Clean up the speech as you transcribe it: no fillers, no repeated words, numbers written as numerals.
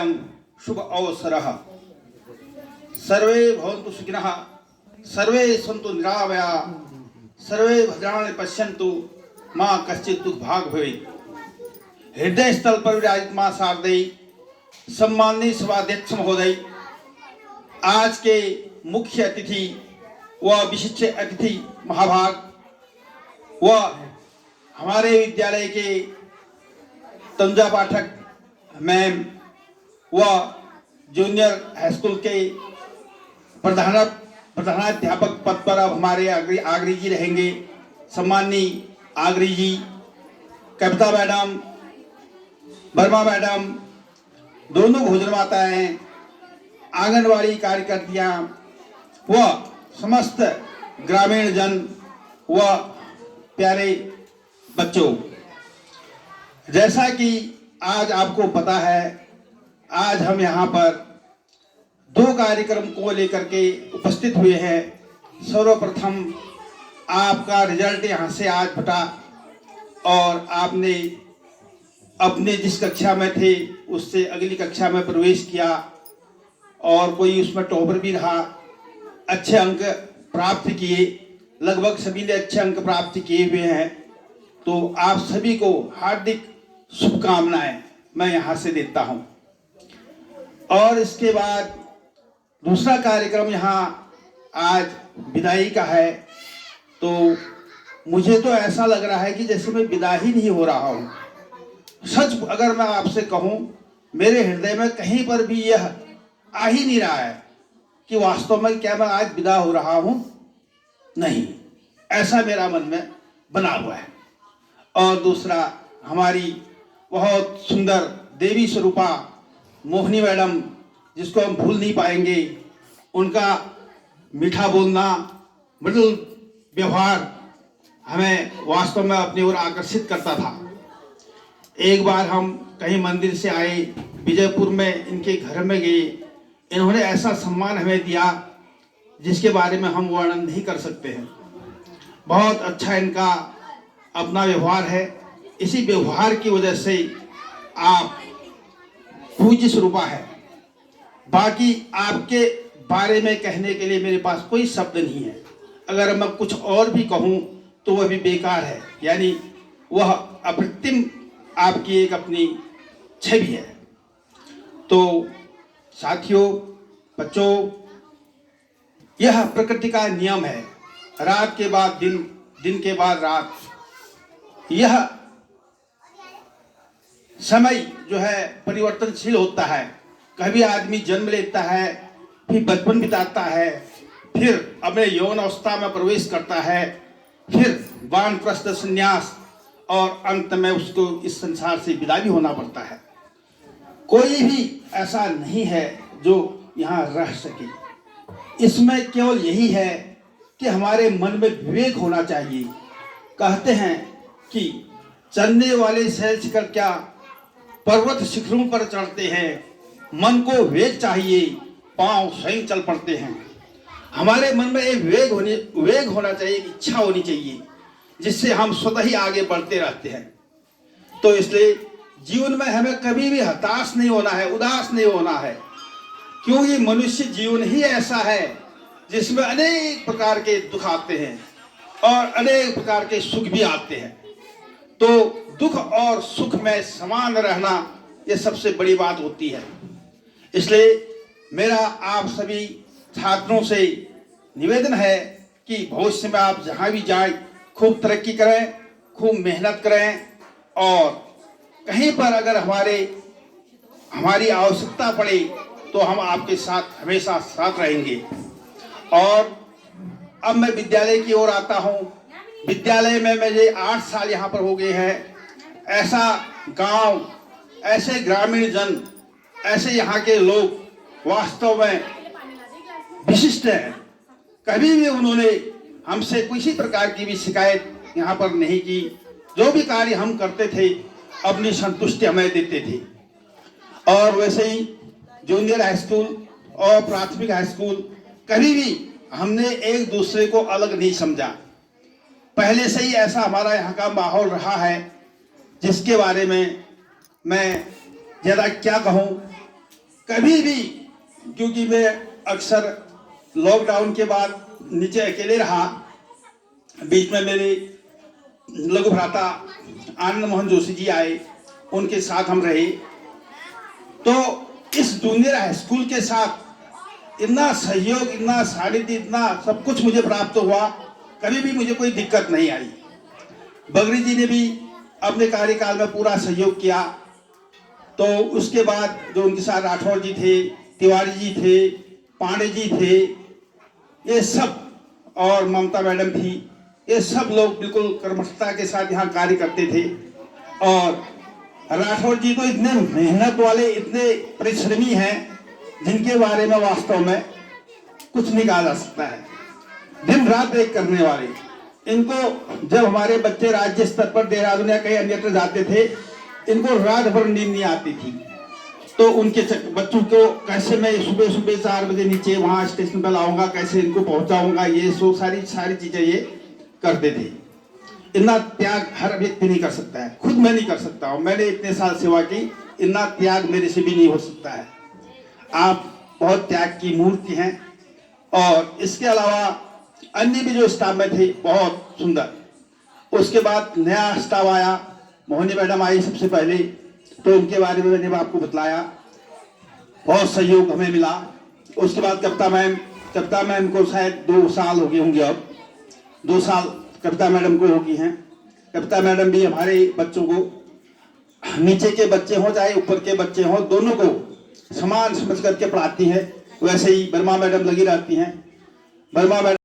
अयम शुभ अवसरः। सर्वे भवन्तु सुखिनः, सर्वे सन्तु निरामयाः, सर्वे भद्राणि पश्यन्तु, मां कश्चित् दुर्भाग् भवेत्। हृदय स्थल पर विराजित मां शारदेय, सम्माननीय सभाध्यक्ष महोदय, आज के मुख्य अतिथि व विशिष्ट अतिथि महाभाग व हमारे विद्यालय के तनुजा पाठक मैम व जूनियर हाई स्कूल के प्रधानाध्यापक पद पर अब हमारे आगरी जी रहेंगे। सम्माननीय आगरी जी, कविता मैडम, वर्मा मैडम, दोनों भोजन माताएं, आंगनवाड़ी कार्यकर्तियां व समस्त ग्रामीण जन व प्यारे बच्चों, जैसा कि आज आपको पता है, आज हम यहाँ पर दो कार्यक्रम को लेकर के उपस्थित हुए हैं। सर्वप्रथम आपका रिजल्ट यहाँ से आज फटा और आपने अपने जिस कक्षा में थे उससे अगली कक्षा में प्रवेश किया और कोई उसमें टॉपर भी रहा, अच्छे अंक प्राप्त किए, लगभग सभी ने अच्छे अंक प्राप्त किए हुए हैं। तो आप सभी को हार्दिक शुभकामनाएं मैं यहाँ से देता हूँ। और इसके बाद दूसरा कार्यक्रम यहाँ आज विदाई का है। तो मुझे तो ऐसा लग रहा है कि जैसे मैं विदा ही नहीं हो रहा हूँ। सच अगर मैं आपसे कहूँ, मेरे हृदय में कहीं पर भी यह आ ही नहीं रहा है कि वास्तव में क्या मैं आज विदा हो रहा हूँ। नहीं, ऐसा मेरा मन में बना हुआ है। और दूसरा, हमारी बहुत सुंदर देवी स्वरूपा मोहिनी मैडम, जिसको हम भूल नहीं पाएंगे, उनका मीठा बोलना, मृदुल व्यवहार हमें वास्तव में अपनी ओर आकर्षित करता था। एक बार हम कहीं मंदिर से आए, विजयपुर में इनके घर में गए, इन्होंने ऐसा सम्मान हमें दिया जिसके बारे में हम वर्णन नहीं कर सकते हैं। बहुत अच्छा इनका अपना व्यवहार है। इसी व्यवहार की वजह से आप पूज्य स्वरूपा है। बाकी आपके बारे में कहने के लिए मेरे पास कोई शब्द नहीं है। अगर मैं कुछ और भी कहूँ तो वह भी बेकार है, यानी वह अप्रतिम आपकी एक अपनी छवि है। तो साथियों, बच्चों, यह प्रकृति का नियम है। रात के बाद दिन, दिन के बाद रात, यह समय जो है परिवर्तनशील होता है। कभी आदमी जन्म लेता है, फिर बचपन बिताता है, फिर अपने यौन अवस्था में प्रवेश करता है, फिर वानप्रस्थ संन्यास, और अंत में उसको इस संसार से विदा भी होना पड़ता है। कोई भी ऐसा नहीं है जो यहाँ रह सके। इसमें केवल यही है कि हमारे मन में विवेक होना चाहिए। कहते हैं कि चलने वाले सैर शिखर क्या, पर्वत शिखरों पर चढ़ते हैं, मन को वेग चाहिए, पांव स्वयं चल पड़ते हैं। हमारे मन में एक वेग होना चाहिए, इच्छा होनी चाहिए, जिससे हम स्वतः ही आगे बढ़ते रहते हैं। तो इसलिए जीवन में हमें कभी भी हताश नहीं होना है, उदास नहीं होना है, क्योंकि मनुष्य जीवन ही ऐसा है जिसमें अनेक प्रकार के दुख आते हैं और अनेक प्रकार के सुख भी आते हैं। तो दुख और सुख में समान रहना, यह सबसे बड़ी बात होती है। इसलिए मेरा आप सभी छात्रों से निवेदन है कि भविष्य में आप जहाँ भी जाएं, खूब तरक्की करें, खूब मेहनत करें, और कहीं पर अगर हमारी आवश्यकता पड़े तो हम आपके साथ हमेशा साथ रहेंगे। और अब मैं विद्यालय की ओर आता हूँ। विद्यालय में मुझे 8 साल यहाँ पर हो गए हैं। ऐसा गांव, ऐसे ग्रामीण जन, ऐसे यहाँ के लोग वास्तव में विशिष्ट हैं। कभी भी उन्होंने हमसे किसी प्रकार की भी शिकायत यहाँ पर नहीं की। जो भी कार्य हम करते थे अपनी संतुष्टि हमें देते थे। और वैसे ही जूनियर हाई स्कूल और प्राथमिक हाई स्कूल, कभी भी हमने एक दूसरे को अलग नहीं समझा। पहले से ही ऐसा हमारा यहाँ का माहौल रहा है, जिसके बारे में मैं ज़्यादा क्या कहूँ। कभी भी, क्योंकि मैं अक्सर लॉकडाउन के बाद नीचे अकेले रहा, बीच में मेरे लघु भ्राता आनंद मोहन जोशी जी आए, उनके साथ हम रहे। तो इस जूनियर हाई स्कूल के साथ इतना सहयोग, इतना सानिध्य, इतना सब कुछ मुझे प्राप्त हुआ, कभी भी मुझे कोई दिक्कत नहीं आई। बगरी जी ने भी अपने कार्यकाल में पूरा सहयोग किया। तो उसके बाद जो उनके साथ राठौर जी थे, तिवारी जी थे, पांडे जी थे, ये सब, और ममता मैडम थी, ये सब लोग बिल्कुल कर्मठता के साथ यहाँ कार्य करते थे। और राठौर जी तो इतने मेहनत वाले, इतने परिश्रमी हैं, जिनके बारे में वास्तव में कुछ नहीं कहा जा सकता है। दिन रात एक करने वाले, इनको जब हमारे बच्चे राज्य स्तर पर देहरादून या कहीं अन्यत्र जाते थे, इनको रात भर नींद नहीं आती थी। तो उनके बच्चों को कैसे मैं सुबह सुबह 4 बजे नीचे वहां स्टेशन पर लाऊंगा, कैसे इनको पहुंचाऊंगा, ये सो सारी चीजें ये करते थे। इतना त्याग हर व्यक्ति नहीं कर सकता है, खुद मैं नहीं कर सकता हूँ, मैंने इतने साल सेवा की, इतना त्याग मेरे से भी नहीं हो सकता है। आप बहुत त्याग की मूर्ति हैं। और इसके अलावा अन्य भी जो स्टाफ में थे बहुत सुंदर। उसके बाद नया स्टाफ आया, मोहनी मैडम आई सबसे पहले, तो उनके बारे में मैंने आपको बतलाया, बहुत सहयोग हमें मिला। उसके बाद कविता मैम को शायद 2 साल हो गए होंगे, अब 2 साल कविता मैडम को हो गई हैं। कविता मैडम भी हमारे बच्चों को, नीचे के बच्चे हों चाहे ऊपर के बच्चे हों, दोनों को समान समझ करके पढ़ाती हैं। वैसे ही वर्मा मैडम लगी रहती हैं। वर्मा मैडम